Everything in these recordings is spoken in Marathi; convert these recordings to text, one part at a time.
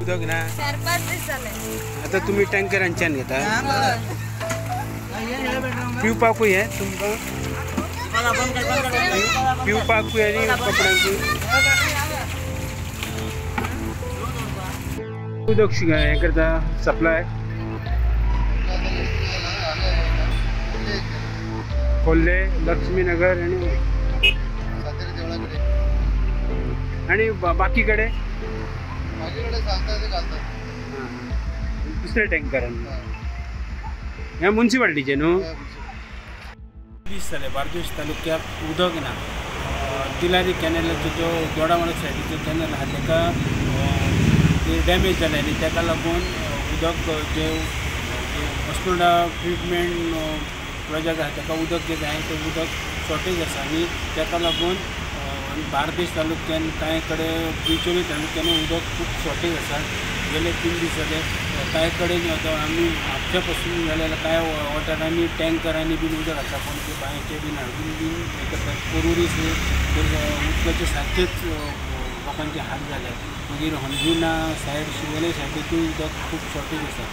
उदक ना 4-5 दिवस झाले. आता तुम्ही टँकरांच्यान घेता पिवपाकूय हे तुमकां पिवपाकूय आनी कपड्यांकूय उदक हे करता सप्लाय कोल्हे लक्ष्मीनगर आणि बाकी कडे दुसऱ्या टँकरान ह्या म्युन्सिपाल्टीचे न्हू दीस जाले बार्देस तालुक्यात उदक ना तिलारी कॅनलाचो जो दोडामार्ग सायडीचो कॅनल आहा ताका ते डॅमेज जाले आनी ताका लागून उदक जे मस्टोडा ट्रिटमेंट प्रोजेक्ट आहा ताका उदक जे जाय तें उदक शॉर्टेज आसा आनी ताका लागून बार्देस तालुक्यान कांय कडेन बिचोली तालुक्यान उदक खूब शॉर्टेज आसा गेले 3 दीस जाले कांय कडेन आमी म्हापशा पासून जाल्यार कांय वाठारांनी टँकरांनी बीन उदक आसा पूण ते बांयचे बीन हाडून बीन हे करतात करुरीस उदकाचे सारकेच लोकांचे हाल जाले मागीर हंजुना सायड शिवोले सायडीकूय उदक खूब शॉर्टेज आसा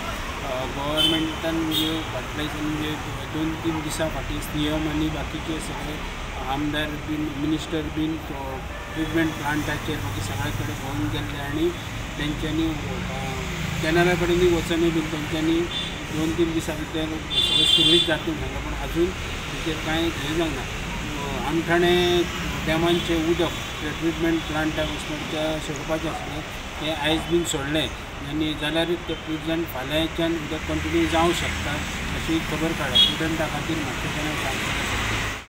गव्हर्मेंटान म्हणजे फाटल्या म्हणजे 2-3 दिसां फाटीं सीएम आनी बाकीचे सगळे आमदार बीन मिनिस्टर बीन ट्रिटमेंट प्लांटाचेर मागीर सगळे कडेन भोंवून गेल्ले आनी तेंच्यांनी कॅनला कडेनूय वचनूय बीन तेंच्यांनी 2-3 दिसां भितर सगळें सुरळीत जातून सांगलें पूण आजून तेचेर कांय हें जावना आमठाणे डॅमांचें उदक ट्रिटमेंट प्लांटाक वचपाच्या सोडपाचें आसलें तें आयज बीन सोडलें आनी जाल्यारूच ते प्रिजन फाल्यांच्यान उदक कंटिन्यू जावंक शकता अशी खबर काडप स्टुडंटा खातीर म्हापशेंच्यान सांगता